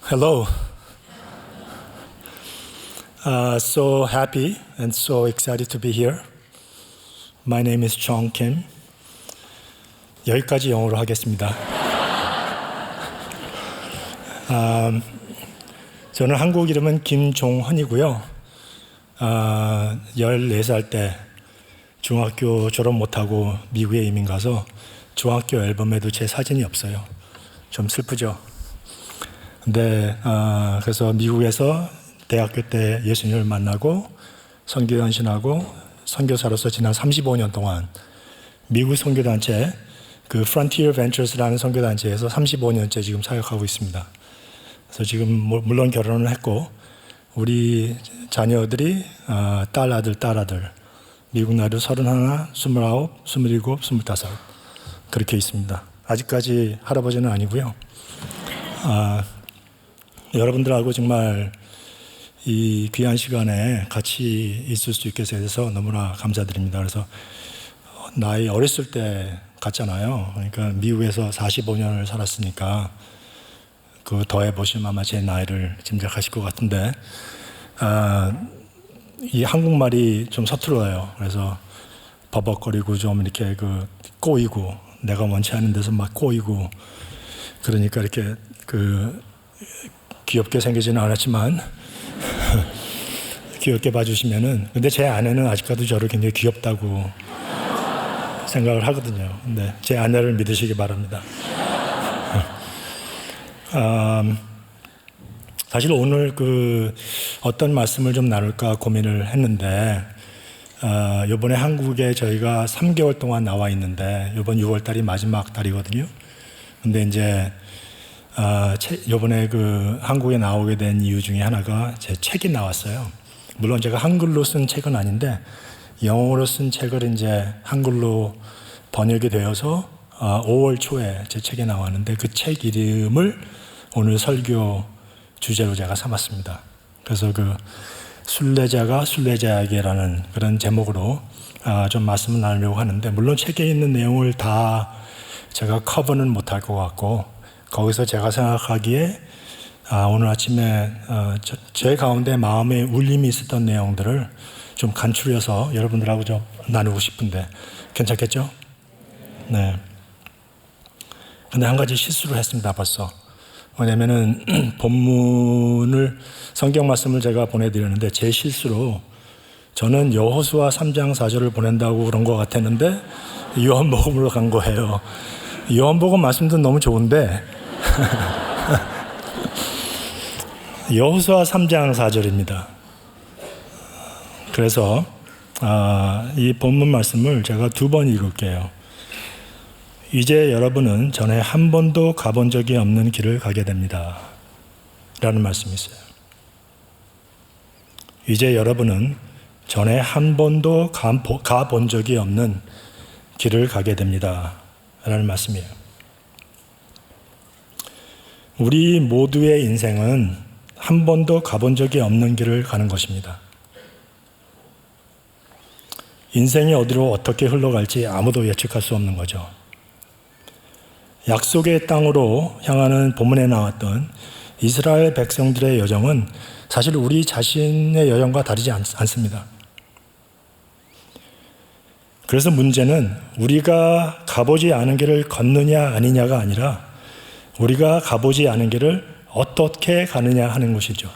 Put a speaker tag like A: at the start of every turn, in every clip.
A: Hello. So happy and so excited to be here. My name is Chong Kim. 여기까지 영어로 하겠습니다. 저는 한국 이름은 김종헌이고요. 14살 때 중학교 졸업 못하고 미국에 이민 가서 중학교 앨범에도 제 사진이 없어요. 좀 슬프죠? 근데 그래서 미국에서 대학교 때 예수님을 만나고 선교 헌신하고 선교사로서 지난 35년 동안 미국 선교단체 그 Frontier Ventures라는 선교단체에서 35년째 지금 사역하고 있습니다. 그래서 지금 물론 결혼을 했고 우리 자녀들이 딸아들 미국 나이로 31, 29, 27, 25 그렇게 있습니다. 아직까지 할아버지는 아니고요. 여러분들하고 정말 이 귀한 시간에 같이 있을 수 있게 돼서 너무나 감사드립니다. 그래서 나이 어렸을 때 같잖아요. 그러니까 미국에서 45년을 살았으니까 그 더해보시면 아마 제 나이를 짐작하실 것 같은데 이 한국말이 좀 서툴러요. 그래서 버벅거리고 좀 이렇게 꼬이고 내가 원치 않은 데서 막 꼬이고 그러니까 이렇게 귀엽게 생기지는 않았지만 귀엽게 봐주시면은 근데 제 아내는 아직까지 저를 굉장히 귀엽다고 생각을 하거든요. 근데 제 아내를 믿으시기 바랍니다. 사실 오늘 어떤 말씀을 좀 나눌까 고민을 했는데 이번에 한국에 저희가 3개월 동안 나와 있는데 이번 6월 달이 마지막 달이거든요. 근데 이제 이번에 한국에 나오게 된 이유 중에 하나가 제 책이 나왔어요. 물론 제가 한글로 쓴 책은 아닌데 영어로 쓴 책을 이제 한글로 번역이 되어서 5월 초에 제 책이 나왔는데 그 책 이름을 오늘 설교 주제로 제가 삼았습니다. 그래서 순례자가 순례자에게라는 그런 제목으로 좀 말씀을 나누려고 하는데 물론 책에 있는 내용을 다 제가 커버는 못할 것 같고 거기서 제가 생각하기에 오늘 아침에 제 가운데 마음에 울림이 있었던 내용들을 좀 간추려서 여러분들하고 좀 나누고 싶은데 괜찮겠죠? 네. 근데 한 가지 실수를 했습니다, 벌써. 왜냐면은 본문을 성경 말씀을 제가 보내드렸는데 제 실수로 저는 여호수아 3장 4절을 보낸다고 그런 것 같았는데 요한복음으로 간 거예요. 요한복음 말씀도 너무 좋은데 여호수아 3장 4절입니다. 그래서 이 본문 말씀을 제가 2번 읽을게요. 이제 여러분은 전에 한 번도 가본 적이 없는 길을 가게 됩니다. 라는 말씀이 있어요. 이제 여러분은 전에 한 번도 가본 적이 없는 길을 가게 됩니다. 라는 말씀이에요. 우리 모두의 인생은 한 번도 가본 적이 없는 길을 가는 것입니다. 인생이 어디로 어떻게 흘러갈지 아무도 예측할 수 없는 거죠. 약속의 땅으로 향하는 본문에 나왔던 이스라엘 백성들의 여정은 사실 우리 자신의 여정과 다르지 않습니다. 그래서 문제는 우리가 가보지 않은 길을 걷느냐 아니냐가 아니라 우리가 가보지 않은 길을 어떻게 가느냐 하는 것이죠.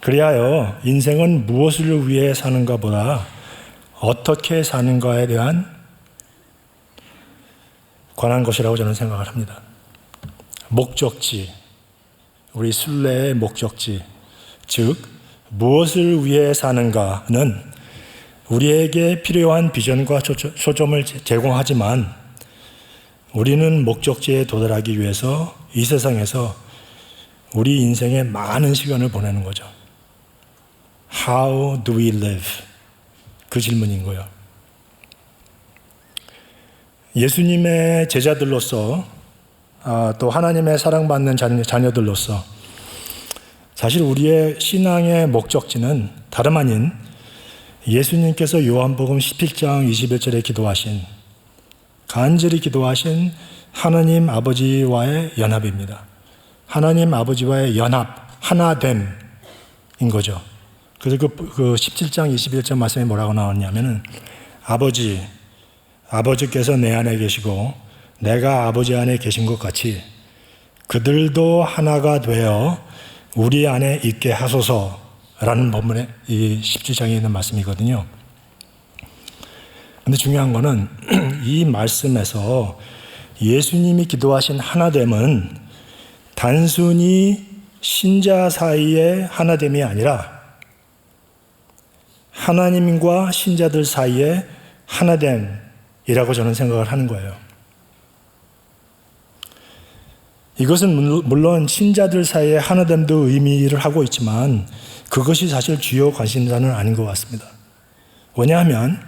A: 그리하여 인생은 무엇을 위해 사는가 보다 어떻게 사는가에 대한 관한 것이라고 저는 생각을 합니다. 목적지, 우리 순례의 목적지, 즉 무엇을 위해 사는가는 우리에게 필요한 비전과 초점을 제공하지만 우리는 목적지에 도달하기 위해서 이 세상에서 우리 인생의 많은 시간을 보내는 거죠. How do we live? 그 질문인 거예요. 예수님의 제자들로서 또 하나님의 사랑받는 자녀들로서 사실 우리의 신앙의 목적지는 다름 아닌 예수님께서 요한복음 17장 21절에 기도하신 간절히 기도하신 하나님 아버지와의 연합입니다. 하나님 아버지와의 연합, 하나됨인 거죠. 그래서 그 17장 21절 말씀에 뭐라고 나왔냐면은 아버지께서 내 안에 계시고 내가 아버지 안에 계신 것 같이 그들도 하나가 되어 우리 안에 있게 하소서라는 본문에 이 17장에 있는 말씀이거든요. 근데 중요한 거는 이 말씀에서 예수님이 기도하신 하나됨은 단순히 신자 사이의 하나됨이 아니라 하나님과 신자들 사이의 하나됨이라고 저는 생각을 하는 거예요. 이것은 물론 신자들 사이의 하나됨도 의미를 하고 있지만 그것이 사실 주요 관심사는 아닌 것 같습니다. 왜냐하면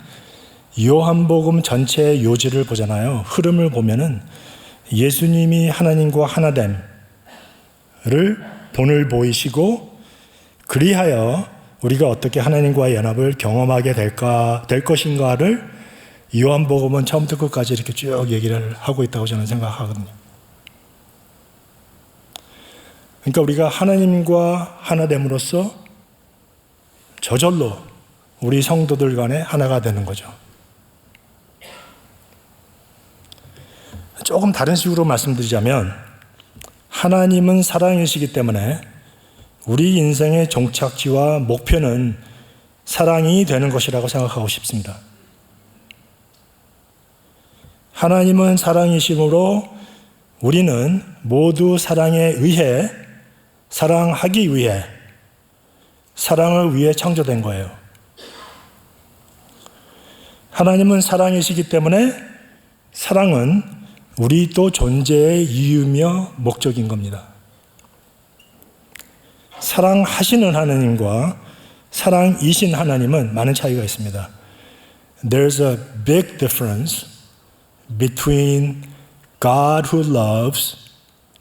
A: 요한복음 전체의 요지를 보잖아요. 흐름을 보면은 예수님이 하나님과 하나됨을 본을 보이시고 그리하여 우리가 어떻게 하나님과의 연합을 경험하게 될 것인가를 요한복음은 처음부터 끝까지 이렇게 쭉 얘기를 하고 있다고 저는 생각하거든요. 그러니까 우리가 하나님과 하나됨으로써 저절로 우리 성도들 간에 하나가 되는 거죠. 조금 다른 식으로 말씀드리자면 하나님은 사랑이시기 때문에 우리 인생의 종착지와 목표는 사랑이 되는 것이라고 생각하고 싶습니다. 하나님은 사랑이심으로 우리는 모두 사랑에 의해 사랑하기 위해 사랑을 위해 창조된 거예요. 하나님은 사랑이시기 때문에 사랑은 우리 또 존재의 이유며 목적인 겁니다. 사랑하시는 하나님과 사랑이신 하나님은 많은 차이가 있습니다. There's a big difference between God who loves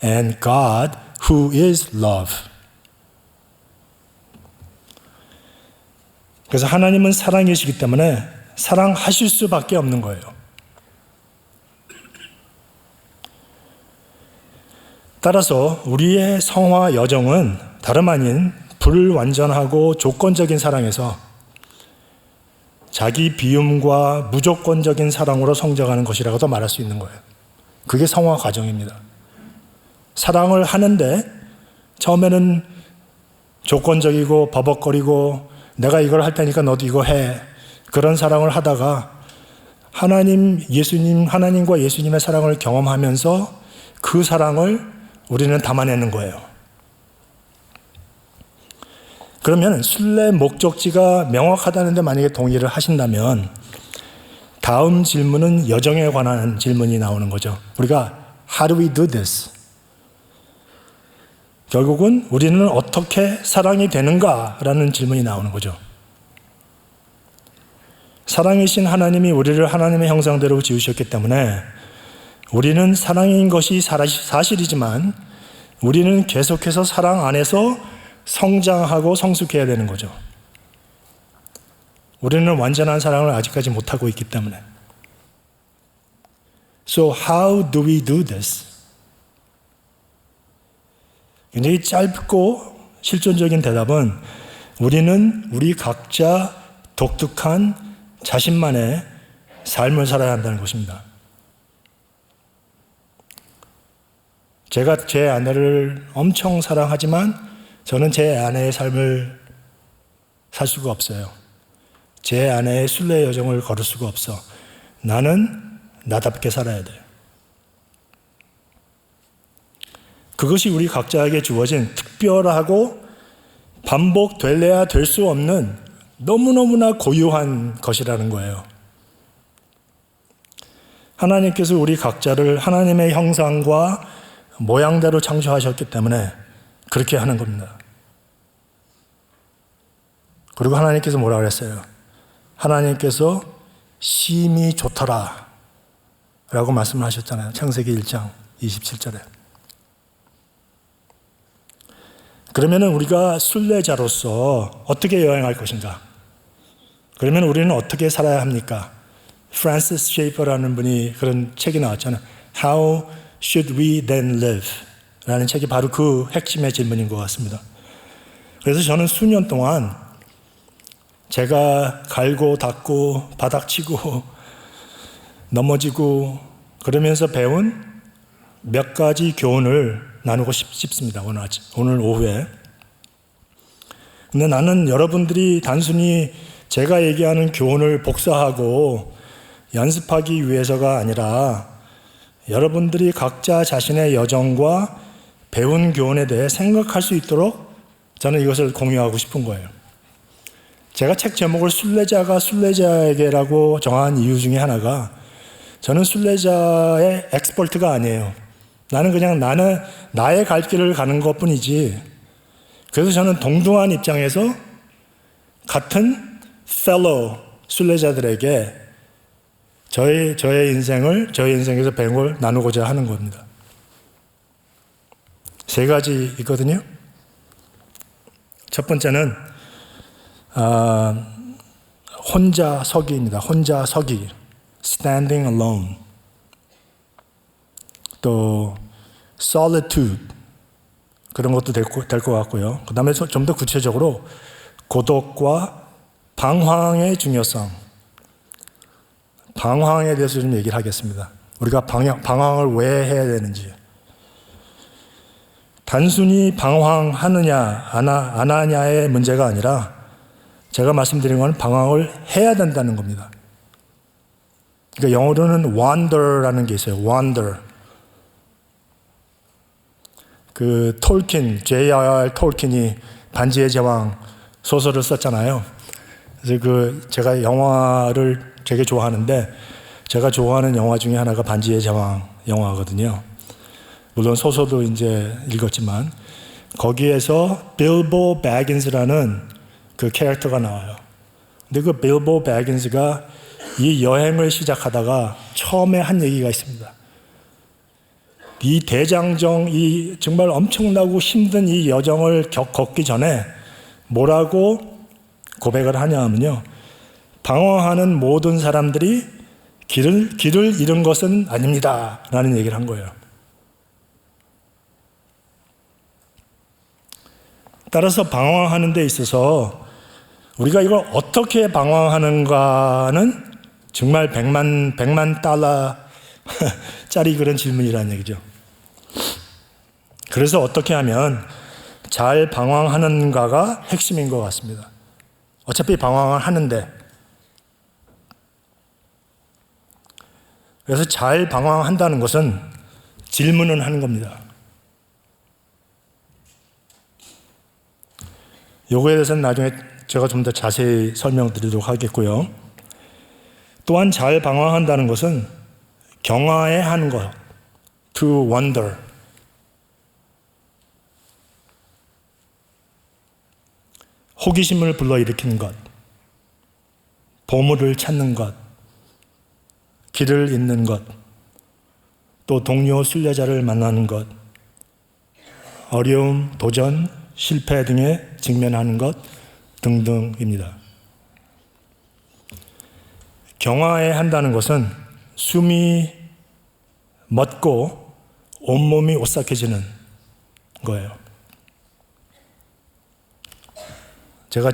A: and God who is love. 그래서 하나님은 사랑이시기 때문에 사랑하실 수밖에 없는 거예요. 따라서 우리의 성화 여정은 다름 아닌 불완전하고 조건적인 사랑에서 자기 비움과 무조건적인 사랑으로 성장하는 것이라고도 말할 수 있는 거예요. 그게 성화 과정입니다. 사랑을 하는데 처음에는 조건적이고 버벅거리고 내가 이걸 할 테니까 너도 이거 해. 그런 사랑을 하다가 하나님과 예수님의 사랑을 경험하면서 그 사랑을 우리는 담아내는 거예요. 그러면 순례 목적지가 명확하다는데 만약에 동의를 하신다면 다음 질문은 여정에 관한 질문이 나오는 거죠. 우리가 How do we do this? 결국은 우리는 어떻게 사랑이 되는가라는 질문이 나오는 거죠. 사랑이신 하나님이 우리를 하나님의 형상대로 지으셨기 때문에 우리는 사랑인 것이 사실이지만 우리는 계속해서 사랑 안에서 성장하고 성숙해야 되는 거죠. 우리는 완전한 사랑을 아직까지 못하고 있기 때문에. So how do we do this? 굉장히 짧고 실존적인 대답은 우리는 우리 각자 독특한 자신만의 삶을 살아야 한다는 것입니다. 제가 제 아내를 엄청 사랑하지만 저는 제 아내의 삶을 살 수가 없어요. 제 아내의 순례 여정을 걸을 수가 없어. 나는 나답게 살아야 돼요. 그것이 우리 각자에게 주어진 특별하고 반복될래야 될 수 없는 너무너무나 고유한 것이라는 거예요. 하나님께서 우리 각자를 하나님의 형상과 모양대로 창조하셨기 때문에 그렇게 하는 겁니다. 그리고 하나님께서 뭐라 그랬어요? 하나님께서 심히 좋더라 라고 말씀을 하셨잖아요. 창세기 1장 27절에. 그러면 우리가 순례자로서 어떻게 여행할 것인가? 그러면 우리는 어떻게 살아야 합니까? 프란시스 셰이퍼라는 분이 그런 책이 나왔잖아요. How should we then live? 라는 책이 바로 그 핵심의 질문인 것 같습니다. 그래서 저는 수년 동안 제가 갈고 닦고 바닥치고 넘어지고 그러면서 배운 몇 가지 교훈을 나누고 싶습니다. 오늘 오후에. 근데 나는 여러분들이 단순히 제가 얘기하는 교훈을 복사하고 연습하기 위해서가 아니라 여러분들이 각자 자신의 여정과 배운 교훈에 대해 생각할 수 있도록 저는 이것을 공유하고 싶은 거예요. 제가 책 제목을 순례자가 순례자에게라고 정한 이유 중에 하나가 저는 순례자의 엑스퍼트가 아니에요. 나는 그냥 나의 갈 길을 가는 것 뿐이지. 그래서 저는 동등한 입장에서 같은 fellow 순례자들에게 저의 인생에서 배운 걸 나누고자 하는 겁니다. 세 가지 있거든요. 첫 번째는 혼자 서기입니다. 혼자 서기, standing alone. 또 solitude 그런 것도 될 것 같고요. 그 다음에 좀 더 구체적으로 고독과 방황의 중요성. 방황에 대해서 좀 얘기를 하겠습니다. 우리가 방황을 왜 해야 되는지. 단순히 방황하느냐 안 하냐의 문제가 아니라 제가 말씀드린 건 방황을 해야 된다는 겁니다. 그러니까 영어로는 wander라는 게 있어요. wander. 그 J.R.R. 톨킨이 반지의 제왕 소설을 썼잖아요. 그래서 제가 영화를 되게 좋아하는데 제가 좋아하는 영화 중에 하나가 반지의 제왕 영화거든요. 물론 소설도 이제 읽었지만 거기에서 빌보 배긴스라는 그 캐릭터가 나와요. 근데 그 빌보 배긴스가 이 여행을 시작하다가 처음에 한 얘기가 있습니다. 이 대장정, 이 정말 엄청나고 힘든 이 여정을 걷기 전에 뭐라고 고백을 하냐 하면요. 방황하는 모든 사람들이 길을 잃은 것은 아닙니다. 라는 얘기를 한 거예요. 따라서 방황하는 데 있어서 우리가 이걸 어떻게 방황하는가는 정말 100만 달러 짜리 그런 질문이라는 얘기죠. 그래서 어떻게 하면 잘 방황하는가가 핵심인 것 같습니다. 어차피 방황을 하는데. 그래서 잘 방황한다는 것은 질문을 하는 겁니다. 요거에 대해서는 나중에 제가 좀 더 자세히 설명드리도록 하겠고요. 또한 잘 방황한다는 것은 경화해 하는 것, to wonder. 호기심을 불러일으키는 것, 보물을 찾는 것, 길을 잇는 것, 또 동료 순례자를 만나는 것, 어려움, 도전, 실패 등에 직면하는 것 등등입니다. 경화해 한다는 것은 숨이 멎고 온몸이 오싹해지는 거예요. 제가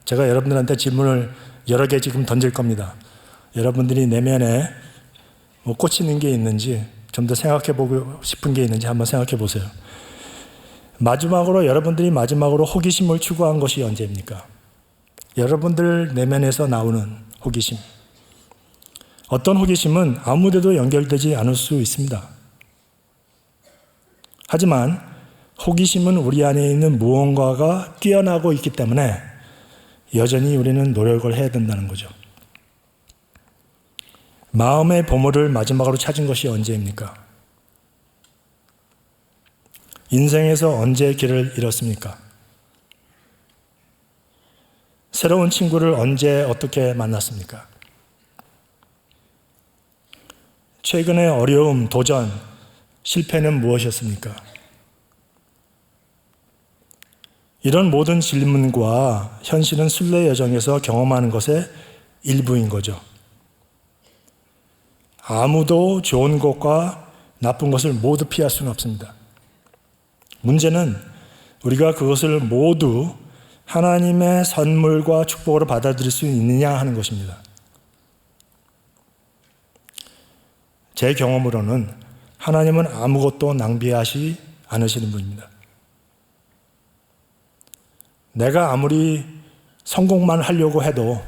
A: 여러분들한테 질문을 여러 개 지금 던질 겁니다. 여러분들이 내면에 뭐 꽂히는 게 있는지 좀 더 생각해 보고 싶은 게 있는지 한번 생각해 보세요. 여러분들이 마지막으로 호기심을 추구한 것이 언제입니까? 여러분들 내면에서 나오는 호기심. 어떤 호기심은 아무데도 연결되지 않을 수 있습니다. 하지만 호기심은 우리 안에 있는 무언가가 뛰어나고 있기 때문에 여전히 우리는 노력을 해야 된다는 거죠. 마음의 보물을 마지막으로 찾은 것이 언제입니까? 인생에서 언제 길을 잃었습니까? 새로운 친구를 언제 어떻게 만났습니까? 최근의 어려움, 도전, 실패는 무엇이었습니까? 이런 모든 질문과 현실은 순례 여정에서 경험하는 것의 일부인 거죠. 아무도 좋은 것과 나쁜 것을 모두 피할 수는 없습니다. 문제는 우리가 그것을 모두 하나님의 선물과 축복으로 받아들일 수 있느냐 하는 것입니다. 제 경험으로는 하나님은 아무것도 낭비하지 않으시는 분입니다. 내가 아무리 성공만 하려고 해도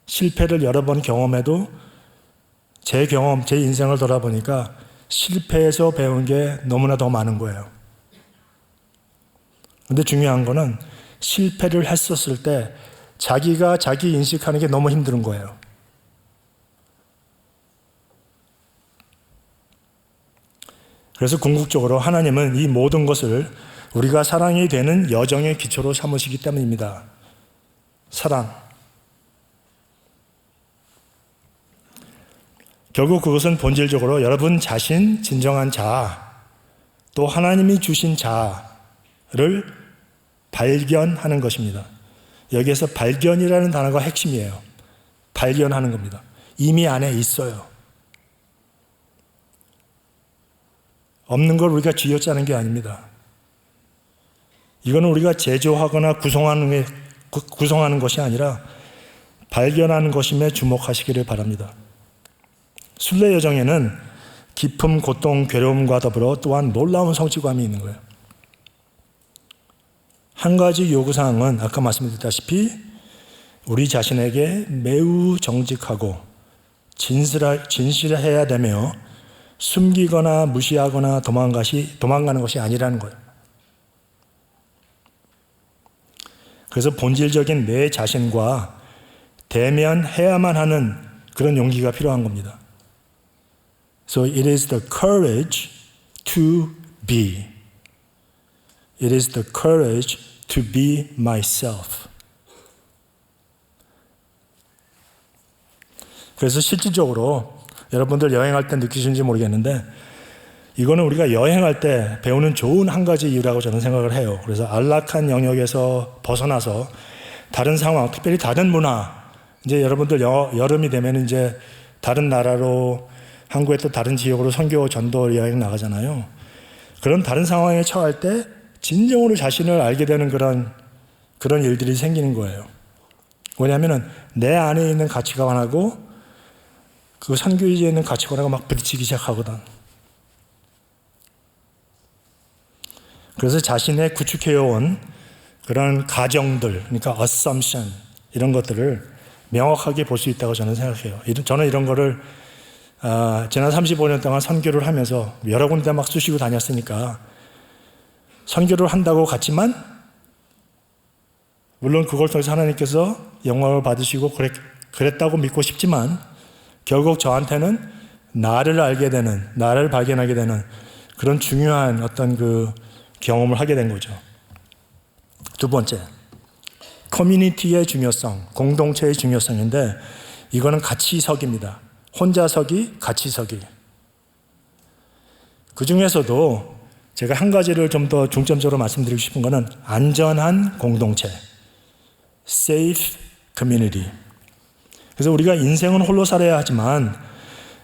A: 실패를 여러 번 경험해도 제 인생을 돌아보니까 실패에서 배운 게 너무나 더 많은 거예요. 근데 중요한 거는 실패를 했었을 때 자기가 자기 인식하는 게 너무 힘든 거예요. 그래서 궁극적으로 하나님은 이 모든 것을 우리가 사랑이 되는 여정의 기초로 삼으시기 때문입니다. 사랑. 결국 그것은 본질적으로 여러분 자신, 진정한 자아, 또 하나님이 주신 자아를 발견하는 것입니다. 여기에서 발견이라는 단어가 핵심이에요. 발견하는 겁니다. 이미 안에 있어요. 없는 걸 우리가 쥐어짜는 게 아닙니다. 이거는 우리가 제조하거나 구성하는 것이 아니라 발견하는 것임에 주목하시기를 바랍니다. 순례 여정에는 기쁨, 고통, 괴로움과 더불어 또한 놀라운 성취감이 있는 거예요. 한 가지 요구사항은 아까 말씀드렸다시피 우리 자신에게 매우 정직하고 진실해야 되며 숨기거나 무시하거나 도망가는 것이 아니라는 거예요. 그래서 본질적인 내 자신과 대면해야만 하는 그런 용기가 필요한 겁니다. So it is the courage to be. It is the courage to be myself. 그래서 실질적으로 여러분들 여행할 때 느끼시는지 모르겠는데 이거는 우리가 여행할 때 배우는 좋은 한 가지 이유라고 저는 생각을 해요. 그래서 안락한 영역에서 벗어나서 다른 상황, 특별히 다른 문화, 이제 여러분들 여름이 되면 이제 다른 나라로 한국의 또 다른 지역으로 선교 전도 여행 나가잖아요. 그런 다른 상황에 처할 때 진정으로 자신을 알게 되는 그런 일들이 생기는 거예요. 왜냐하면 내 안에 있는 가치관하고 그 선교지에 있는 가치관하고 막 부딪히기 시작하거든. 그래서 자신의 구축해온 그런 가정들, 그러니까 assumption 이런 것들을 명확하게 볼 수 있다고 저는 생각해요. 저는 이런 거를 지난 35년 동안 선교를 하면서 여러 군데 막 쑤시고 다녔으니까 선교를 한다고 갔지만 물론 그걸 통해서 하나님께서 영광을 받으시고 그랬다고 믿고 싶지만 결국 저한테는 나를 알게 되는, 나를 발견하게 되는 그런 중요한 어떤 그 경험을 하게 된 거죠. 두 번째, 커뮤니티의 중요성, 공동체의 중요성인데 이거는 같이 서기입니다. 혼자 서기, 같이 서기. 그 중에서도 제가 한 가지를 좀 더 중점적으로 말씀드리고 싶은 거는 안전한 공동체, safe community. 그래서 우리가 인생은 홀로 살아야 하지만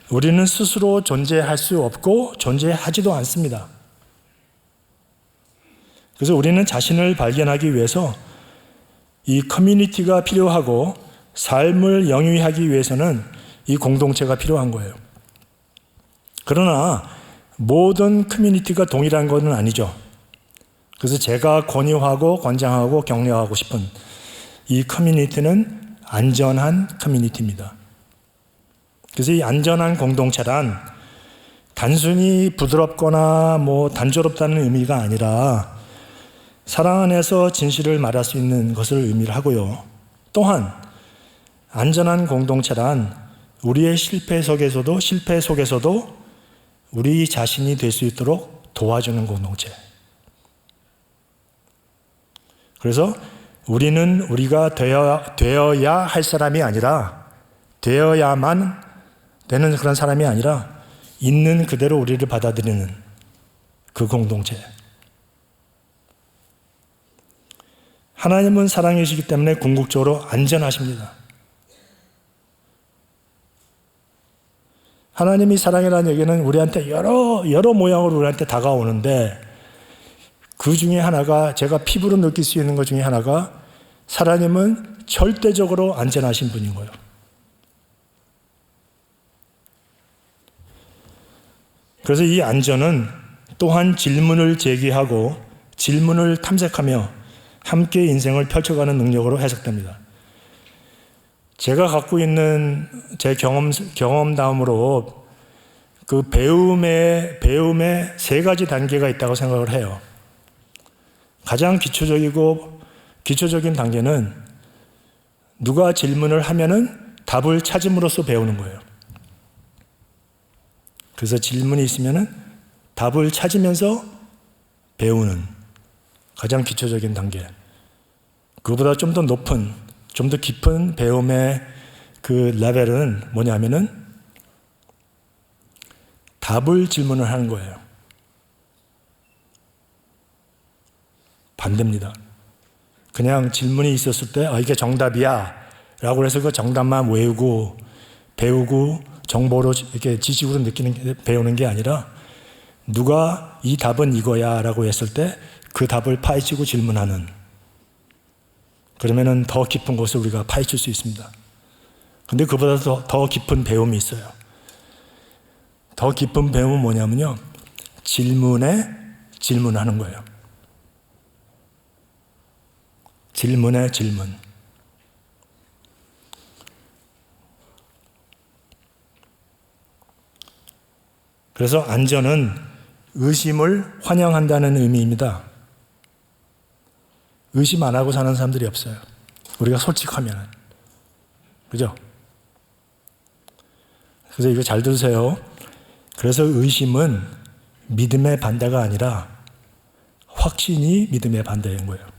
A: 우리는 스스로 존재할 수 없고 존재하지도 않습니다. 그래서 우리는 자신을 발견하기 위해서 이 커뮤니티가 필요하고 삶을 영위하기 위해서는 이 공동체가 필요한 거예요. 그러나 모든 커뮤니티가 동일한 것은 아니죠. 그래서 제가 권유하고 권장하고 격려하고 싶은 이 커뮤니티는 안전한 커뮤니티입니다. 그래서 이 안전한 공동체란 단순히 부드럽거나 단조롭다는 의미가 아니라 사랑 안에서 진실을 말할 수 있는 것을 의미를 하고요. 또한 안전한 공동체란 우리의 실패 속에서도 우리 자신이 될 수 있도록 도와주는 공동체. 그래서 우리는 우리가 되어야 할 사람이 아니라 되어야만 되는 그런 사람이 아니라 있는 그대로 우리를 받아들이는 그 공동체. 하나님은 사랑이시기 때문에 궁극적으로 안전하십니다. 하나님이 사랑이라는 얘기는 우리한테 여러 모양으로 우리한테 다가오는데 그 중에 하나가 제가 피부로 느낄 수 있는 것 중에 하나가 하나님은 절대적으로 안전하신 분인 거예요. 그래서 이 안전은 또한 질문을 제기하고 질문을 탐색하며 함께 인생을 펼쳐가는 능력으로 해석됩니다. 제가 갖고 있는 제 경험담으로 그 배움의 세 가지 단계가 있다고 생각을 해요. 가장 기초적인 단계는 누가 질문을 하면은 답을 찾음으로써 배우는 거예요. 그래서 질문이 있으면은 답을 찾으면서 배우는 가장 기초적인 단계. 그보다 좀 더 높은, 좀 더 깊은 배움의 그 레벨은 뭐냐면은 답을 질문을 하는 거예요. 반대입니다. 그냥 질문이 있었을 때 이게 정답이야 라고 해서 그 정답만 외우고 배우고 정보로 이렇게 지식으로 배우는 게 아니라 누가 이 답은 이거야 라고 했을 때 그 답을 파헤치고 질문하는, 그러면은 더 깊은 것을 우리가 파헤칠 수 있습니다. 근데 그보다 더 깊은 배움이 있어요. 더 깊은 배움은 뭐냐면요, 질문에 질문하는 거예요. 질문에 질문. 그래서 안전은 의심을 환영한다는 의미입니다. 의심 안 하고 사는 사람들이 없어요. 우리가 솔직하면. 그죠? 그래서 이거 잘 들으세요. 그래서 의심은 믿음의 반대가 아니라 확신이 믿음의 반대인 거예요.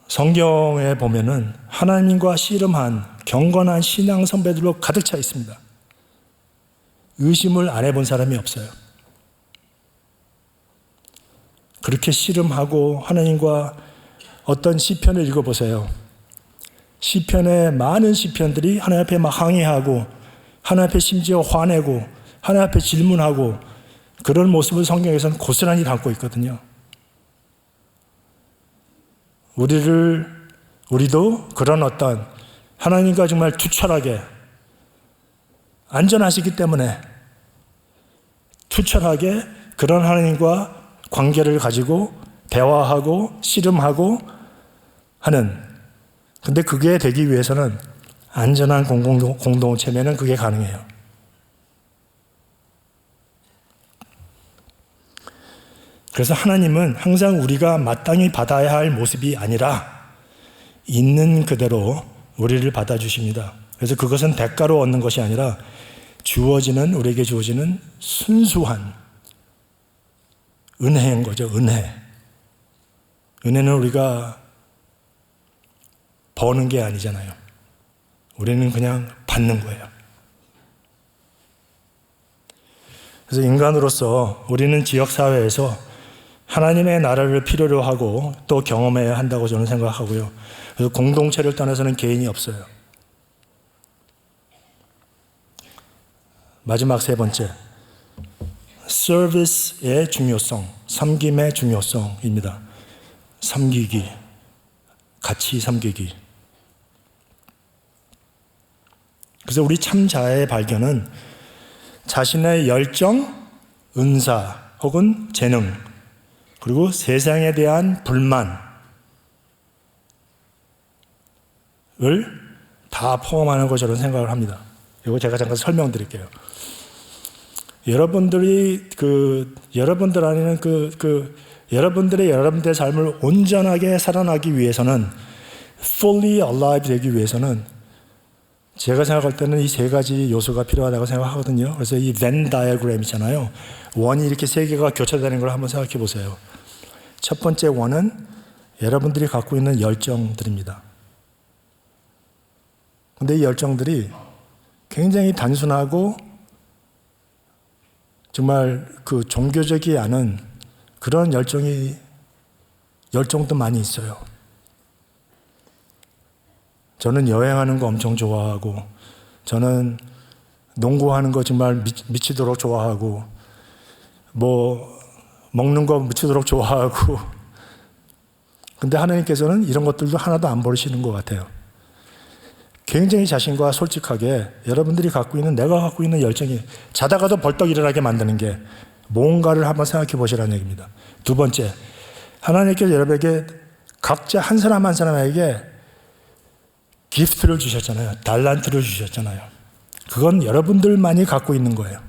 A: 성경에 보면은 하나님과 씨름한 경건한 신앙 선배들로 가득 차 있습니다. 의심을 안 해본 사람이 없어요. 그렇게 씨름하고 하나님과 어떤 시편을 읽어보세요. 시편의 많은 시편들이 하나님 앞에 막 항의하고 하나님 앞에 심지어 화내고 하나님 앞에 질문하고 그런 모습을 성경에서는 고스란히 담고 있거든요. 우리도 그런 어떤 하나님과 정말 투철하게 안전하시기 때문에 투철하게 그런 하나님과 관계를 가지고 대화하고 씨름하고 하는, 근데 그게 되기 위해서는 안전한 공동체면은 그게 가능해요. 그래서 하나님은 항상 우리가 마땅히 받아야 할 모습이 아니라 있는 그대로 우리를 받아주십니다. 그래서 그것은 대가로 얻는 것이 아니라 우리에게 주어지는 순수한 은혜인 거죠. 은혜는 우리가 버는 게 아니잖아요. 우리는 그냥 받는 거예요. 그래서 인간으로서 우리는 지역사회에서 하나님의 나라를 필요로 하고 또 경험해야 한다고 저는 생각하고요. 그래서 공동체를 떠나서는 개인이 없어요. 마지막 세 번째, 서비스의 중요성, 섬김의 중요성입니다. 섬기기, 같이 섬기기. 그래서 우리 참자의 발견은 자신의 열정, 은사 혹은 재능, 그리고 세상에 대한 불만을 다 포함하는 것으로 생각을 합니다. 이거 제가 잠깐 설명드릴게요. 여러분들의 여러분들의 삶을 온전하게 살아나기 위해서는, fully alive 되기 위해서는 제가 생각할 때는 이 세 가지 요소가 필요하다고 생각하거든요. 그래서 이 벤 다이어그램 있잖아요. 원이 이렇게 세 개가 교차되는 걸 한번 생각해 보세요. 첫 번째 원은 여러분들이 갖고 있는 열정들입니다. 근데 이 열정들이 굉장히 단순하고 정말 그 종교적이 않은 그런 열정도 많이 있어요. 저는 여행하는 거 엄청 좋아하고, 저는 농구하는 거 정말 미치도록 좋아하고, 뭐 먹는 거 미치도록 좋아하고. 근데 하나님께서는 이런 것들도 하나도 안 버리시는 것 같아요. 굉장히 자신과 솔직하게 여러분들이 갖고 있는, 내가 갖고 있는 열정이 자다가도 벌떡 일어나게 만드는 게 뭔가를 한번 생각해 보시라는 얘기입니다. 두 번째, 하나님께서 여러분에게 각자 한 사람 한 사람에게 기프트를 주셨잖아요. 달란트를 주셨잖아요. 그건 여러분들만이 갖고 있는 거예요.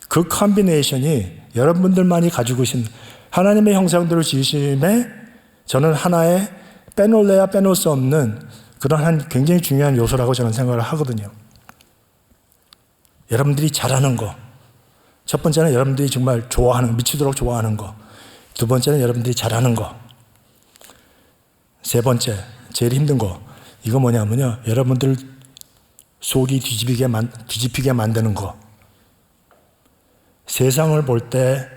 A: 그 컨비네이션이 여러분들만이 가지고 계신 하나님의 형상대로 지으심에 저는 하나의 빼놓을래야 빼놓을 수 없는 그런 한 굉장히 중요한 요소라고 저는 생각을 하거든요. 여러분들이 잘하는 거. 첫 번째는 여러분들이 정말 좋아하는, 미치도록 좋아하는 거. 두 번째는 여러분들이 잘하는 거. 세 제일 힘든 거. 이거 뭐냐면요. 여러분들 속이 뒤집히게 만드는 거. 세상을 볼 때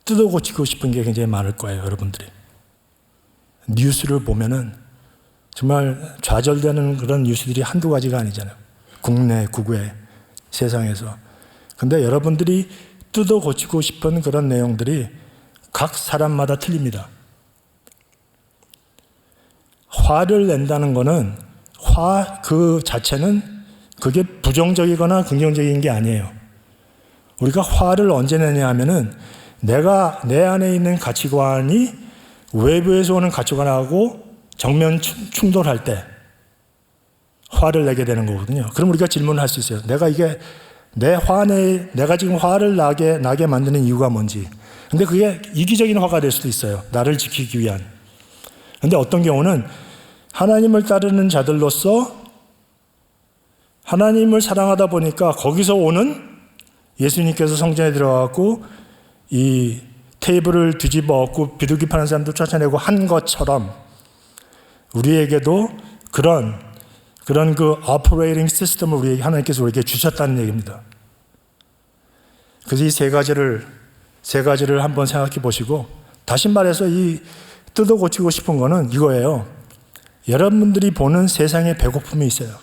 A: 뜯어 고치고 싶은 게 굉장히 많을 거예요, 여러분들이. 뉴스를 보면은 정말 좌절되는 그런 뉴스들이 한두 가지가 아니잖아요. 국내, 국외, 세상에서. 근데 여러분들이 뜯어 고치고 싶은 그런 내용들이 각 사람마다 틀립니다. 화를 낸다는 거는 그 자체는 그게 부정적이거나 긍정적인 게 아니에요. 우리가 화를 언제 내냐 하면은 내가 내 안에 있는 가치관이 외부에서 오는 가치관하고 정면 충돌할 때 화를 내게 되는 거거든요. 그럼 우리가 질문을 할 수 있어요. 내가 지금 화를 나게 만드는 이유가 뭔지. 근데 그게 이기적인 화가 될 수도 있어요. 나를 지키기 위한. 근데 어떤 경우는 하나님을 따르는 자들로서 하나님을 사랑하다 보니까 거기서 오는 예수님께서 성전에 들어가고 이 테이블을 뒤집어 엎고 비둘기 파는 사람도 쫓아내고 한 것처럼 우리에게도 그런 그 오퍼레이팅 시스템을 하나님께서 우리에게 주셨다는 얘기입니다. 그래서 이 세 가지를 한번 생각해 보시고, 다시 말해서 이 뜯어 고치고 싶은 거는 이거예요. 여러분들이 보는 세상에 배고픔이 있어요.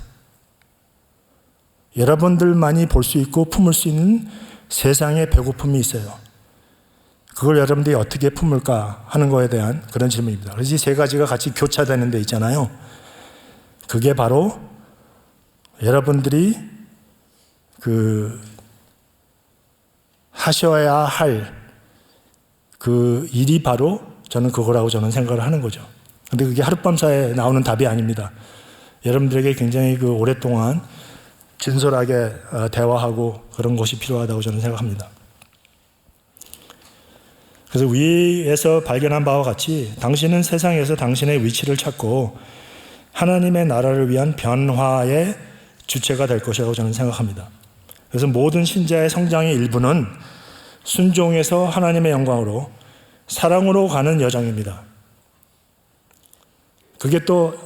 A: 여러분들만이 볼 수 있고 품을 수 있는 세상에 배고픔이 있어요. 그걸 여러분들이 어떻게 품을까 하는 거에 대한 그런 질문입니다. 그래서 이 세 가지가 같이 교차되는 데 있잖아요. 그게 바로 여러분들이 하셔야 할 그 일이 바로 저는 그거라고 저는 생각을 하는 거죠. 근데 그게 하룻밤 사이에 나오는 답이 아닙니다. 여러분들에게 굉장히 오랫동안 진솔하게 대화하고 그런 것이 필요하다고 저는 생각합니다. 그래서 위에서 발견한 바와 같이 당신은 세상에서 당신의 위치를 찾고 하나님의 나라를 위한 변화의 주체가 될 것이라고 저는 생각합니다. 그래서 모든 신자의 성장의 일부는 순종에서 하나님의 영광으로 사랑으로 가는 여정입니다. 그게 또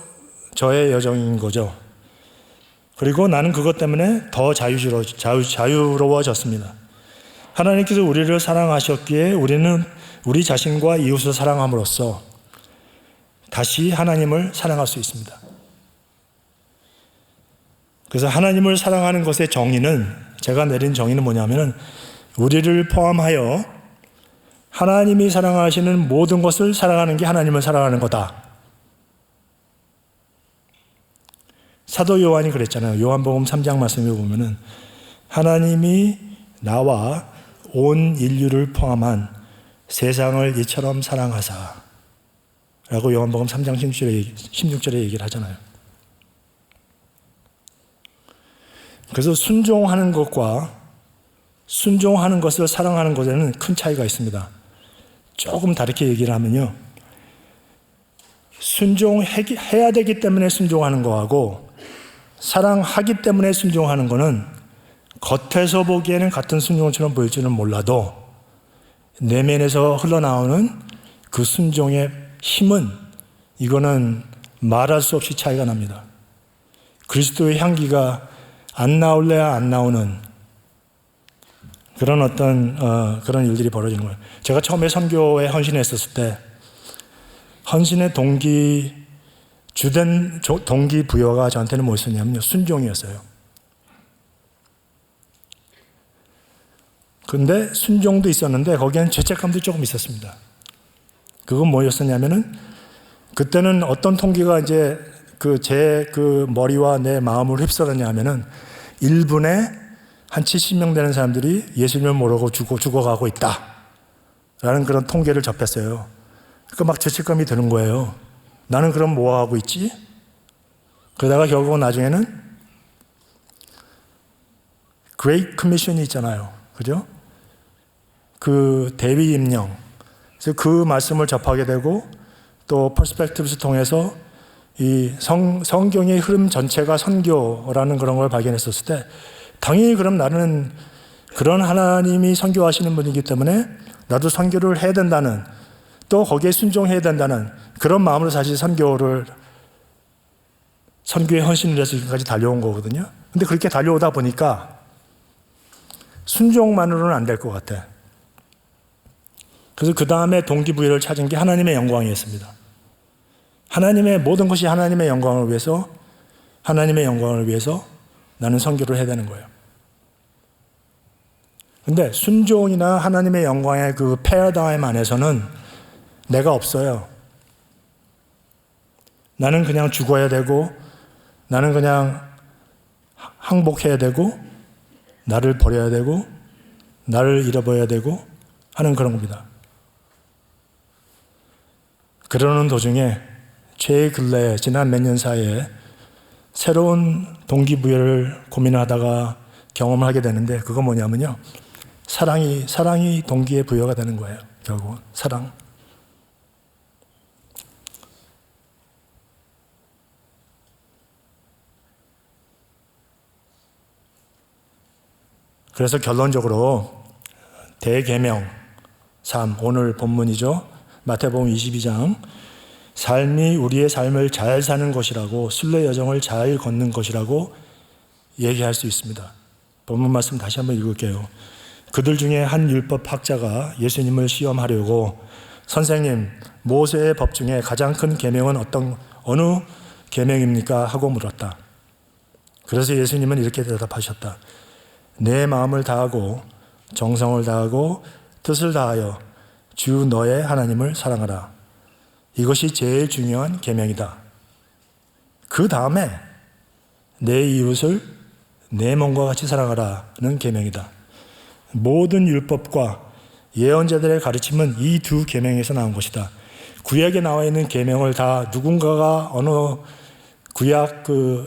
A: 저의 여정인 거죠. 그리고 나는 그것 때문에 더 자유로워졌습니다. 하나님께서 우리를 사랑하셨기에 우리는 우리 자신과 이웃을 사랑함으로써 다시 하나님을 사랑할 수 있습니다. 그래서 하나님을 사랑하는 것의 정의는, 제가 내린 정의는 뭐냐면은 우리를 포함하여 하나님이 사랑하시는 모든 것을 사랑하는 게 하나님을 사랑하는 거다. 사도 요한이 그랬잖아요. 요한복음 3장 말씀에 보면은 하나님이 나와 온 인류를 포함한 세상을 이처럼 사랑하사 라고 요한복음 3장 16절에 얘기를 하잖아요. 그래서 순종하는 것과 순종하는 것을 사랑하는 것에는 큰 차이가 있습니다. 조금 다르게 얘기를 하면요. 순종해야 되기 때문에 순종하는 거하고 사랑하기 때문에 순종하는 거는 겉에서 보기에는 같은 순종처럼 보일지는 몰라도 내면에서 흘러나오는 그 순종의 힘은 이거는 말할 수 없이 차이가 납니다. 그리스도의 향기가 안 나올래야 안 나오는 그런 그런 일들이 벌어지는 거예요. 제가 처음에 선교에 헌신했었을 때 헌신의 동기 주된 동기부여가 저한테는 뭐였었냐면요. 순종이었어요. 근데 순종도 있었는데 거기에는 죄책감도 조금 있었습니다. 그건 뭐였었냐면은 그때는 어떤 통계가 이제 제 머리와 내 마음을 휩쓸었냐 하면은 1분에 한 70명 되는 사람들이 예수님을 모르고 죽어가고 있다. 라는 그런 통계를 접했어요. 그러니까 막 죄책감이 드는 거예요. 나는 그럼 뭐 하고 있지? 그러다가 결국은 나중에는 Great Commission이 있잖아요. 그죠? 그 대위 임령. 그래서 그 말씀을 접하게 되고 또 퍼스펙티브스 통해서 이 성경의 흐름 전체가 선교라는 그런 걸 발견했었을 때 당연히 그럼 나는 그런 하나님이 선교하시는 분이기 때문에 나도 선교를 해야 된다는 또 거기에 순종해야 된다는 그런 마음으로 사실 선교에 헌신을 해서 지금까지 달려온 거거든요. 근데 그렇게 달려오다 보니까 순종만으로는 안 될 것 같아. 그래서 그 다음에 동기부여를 찾은 게 하나님의 영광이었습니다. 하나님의 모든 것이 하나님의 영광을 위해서 나는 선교를 해야 되는 거예요. 근데 순종이나 하나님의 영광의 그 패러다임 안에서는 내가 없어요. 나는 그냥 죽어야 되고 나는 그냥 항복해야 되고 나를 버려야 되고 나를 잃어버려야 되고 하는 그런 겁니다. 그러는 도중에 최근래 지난 몇 년 사이에 새로운 동기부여를 고민하다가 경험을 하게 되는데 그건 뭐냐면요. 사랑이 동기의 부여가 되는 거예요. 결국은 사랑. 그래서 결론적으로 대계명 3 오늘 본문이죠. 마태복음 22장 삶이 우리의 삶을 잘 사는 것이라고 순례 여정을 잘 걷는 것이라고 얘기할 수 있습니다. 본문 말씀 다시 한번 읽을게요. 그들 중에 한 율법학자가 예수님을 시험하려고 선생님 모세의 법 중에 가장 큰 계명은 어느 계명입니까? 하고 물었다. 그래서 예수님은 이렇게 대답하셨다. 내 마음을 다하고 정성을 다하고 뜻을 다하여 주 너의 하나님을 사랑하라. 이것이 제일 중요한 계명이다. 그 다음에 내 이웃을 내 몸과 같이 사랑하라는 계명이다. 모든 율법과 예언자들의 가르침은 이 두 계명에서 나온 것이다. 구약에 나와 있는 계명을 다 누군가가 어느 구약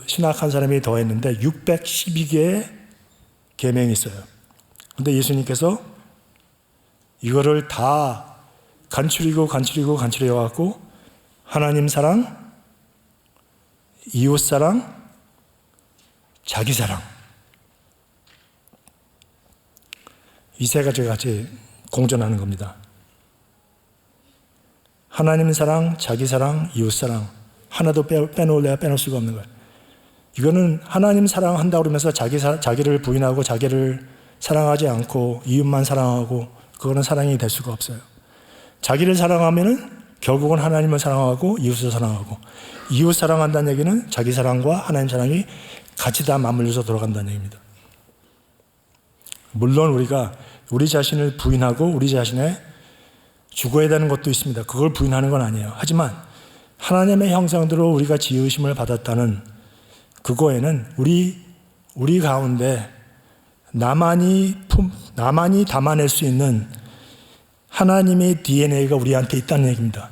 A: 신학한 사람이 더했는데 612개의 계명이 있어요. 근데 예수님께서 이거를 다 간추려갖고 하나님 사랑, 이웃 사랑, 자기 사랑 이 세 가지가 같이 공존하는 겁니다. 하나님 사랑, 자기 사랑, 이웃 사랑 하나도 빼놓을 수가 없는 거예요. 이거는 하나님 사랑한다고 그러면서 자기를 부인하고 자기를 사랑하지 않고 이웃만 사랑하고 그거는 사랑이 될 수가 없어요. 자기를 사랑하면은 결국은 하나님을 사랑하고 이웃을 사랑하고 이웃 사랑한다는 얘기는 자기 사랑과 하나님 사랑이 같이 다 맞물려서 돌아간다는 얘기입니다. 물론 우리가 우리 자신을 부인하고 우리 자신에 죽어야 되는 것도 있습니다. 그걸 부인하는 건 아니에요. 하지만 하나님의 형상대로 우리가 지으심을 받았다는 그거에는 우리 가운데 나만이 담아낼 수 있는 하나님의 DNA가 우리한테 있다는 얘기입니다.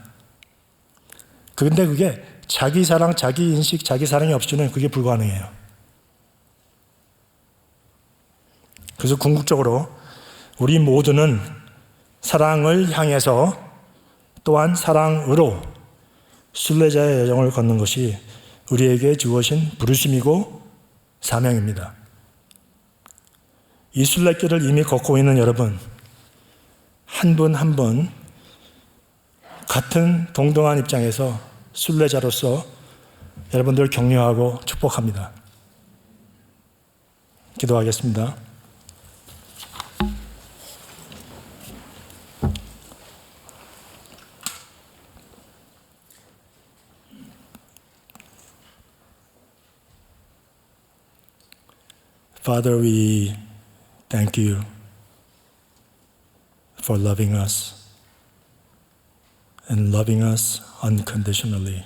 A: 그런데 그게 자기 사랑, 자기 인식, 자기 사랑이 없이는 그게 불가능해요. 그래서 궁극적으로 우리 모두는 사랑을 향해서 또한 사랑으로 순례자의 여정을 걷는 것이 우리에게 주어진 부르심이고 사명입니다. 이 순례길을 이미 걷고 있는 여러분, 한 분 한 분 같은 동등한 입장에서 순례자로서 여러분들을 격려하고 축복합니다. 기도하겠습니다. Father, we thank you for loving us and loving us unconditionally.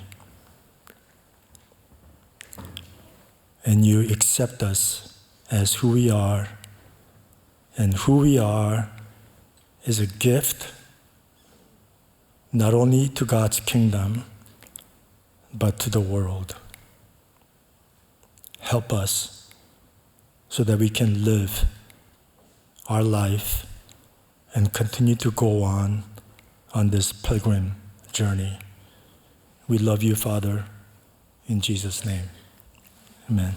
A: And you accept us as who we are, and who we are is a gift not only to God's kingdom, but to the world. Help us so that we can live our life and continue to go on this pilgrim journey. We love you, Father, in Jesus' name. Amen.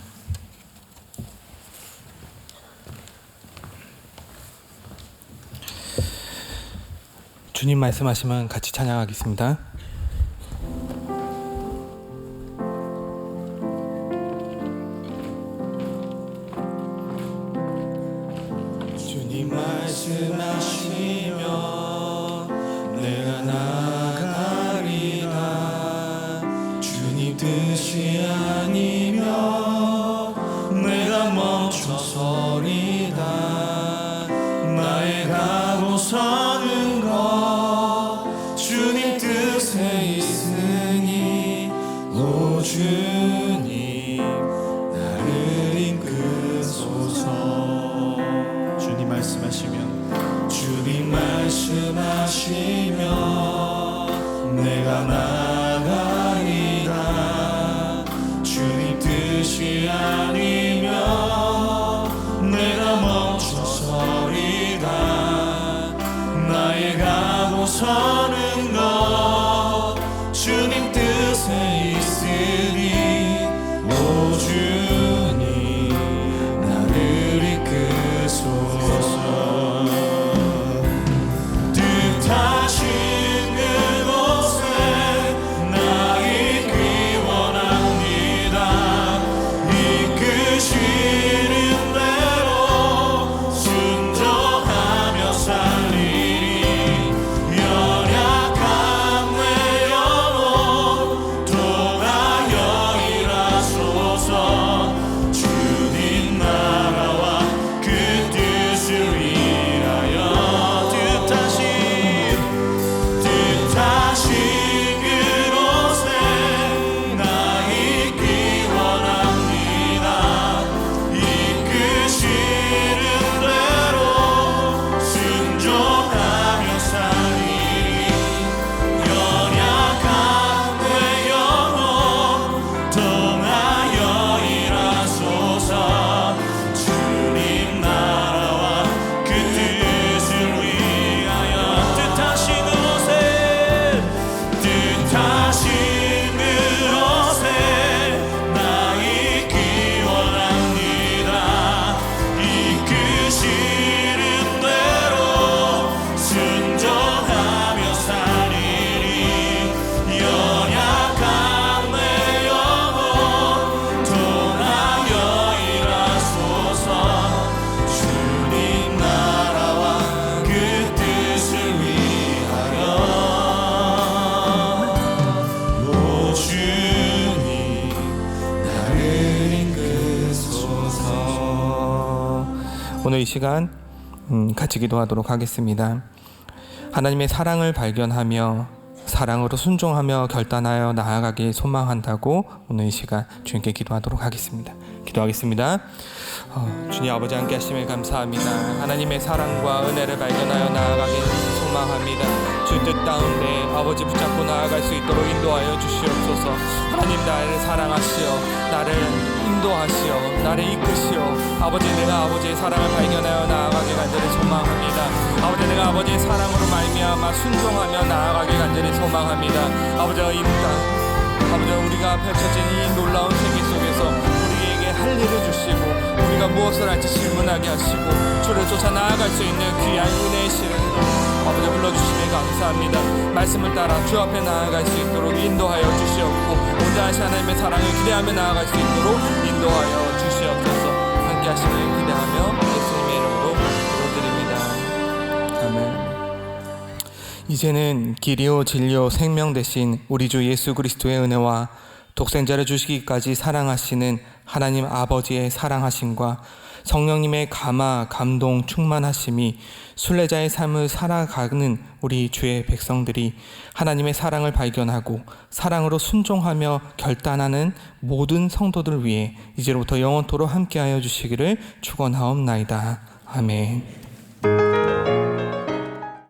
B: 주님 말씀하시면 같이 찬양하겠습니다. 주님 말씀하시면 내가 나아가리라. 주님 뜻이 아니면 내가 멈춰서리다. 나의 가고 서는 것 주님 뜻에 있으니 오 주님 나를 이끄소서. 주님 말씀하시면 내가 나아가리라. 주님 뜻이 아니면 내가 멈춰서리다. 나의 가고 서는 것 주님 뜻에 있으니 오 주님 나를 이끄소서. 뜻하신 그곳에 나 있기 원합니다. 이끄시는 대로 순종하며 살리리. 연약한 내 영혼 통하여 일하소서. 주님 나라와 그 뜻을 위하여 뜻하신 그곳에 나 있기 원합니다. 이끄시는 대로 순종하며 살리리. 연약한 내 영혼 통하여 일하소서. 주님 나라와 그 뜻을 위하여 뜻하신 그곳에 나 있기 원합니다. 이끄시는 대로 순종하며 살리리. 연약한 내 영혼 통하여 일하소서. 주님 나라와 그 뜻을 위하여 오 주님 나를 이끄소서. 오늘 이 시간 같이 기도하도록 하겠습니다. 하나님의 사랑을 발견하며 사랑으로 순종하며 결단하여 나아가길 소망한다고 오늘 이 시간 주님께 기도하도록 하겠습니다. 기도하겠습니다. 주님 아버지 함께 하심을 감사합니다. 하나님의 사랑과 은혜를 발견하여 나아가길 소망합니다. 주 뜻 가운데 아버지 붙잡고 나아갈 수 있도록 인도하여 주시옵소서. 하나님 나를 사랑하시어 나를 인도하시어 나를 이끄시어 아버지 내가 아버지의 사랑을 발견하여 나아가길 간절히 소망합니다. 아버지 내가 아버지의 사랑으로 말미암아 순종하며 나아가길 간절히 소망합니다. 아버지 이 땅 아버지 우리가 펼쳐진 이 놀라운 세계 속에서 우리에게 할 일을 주시고 우리가 무엇을 할지 질문하게 하시고 주를 쫓아 나아갈 수 있는 귀한 은혜의 시간으로 아버지 불러주시니 감사합니다. 말씀을 따라 주 앞에 나아갈 수 있도록 인도하여 주시옵고 온전하신 하나님의 사랑을 기대하며 나아갈 수 있도록 인도하여 주시옵소서. 함께 하시길 기대하며 예수님의 이름으로 기도드립니다. 아멘. 이제는 길이요 진리요 생명 되신 우리 주 예수 그리스도의 은혜와 독생자를 주시기까지 사랑하시는 하나님 아버지의 사랑하심과 성령님의 감화, 감동, 충만하심이 순례자의 삶을 살아가는 우리 주의 백성들이 하나님의 사랑을 발견하고 사랑으로 순종하며 결단하는 모든 성도들을 위해 이제로부터 영원토록 함께하여 주시기를 축원하옵나이다. 아멘.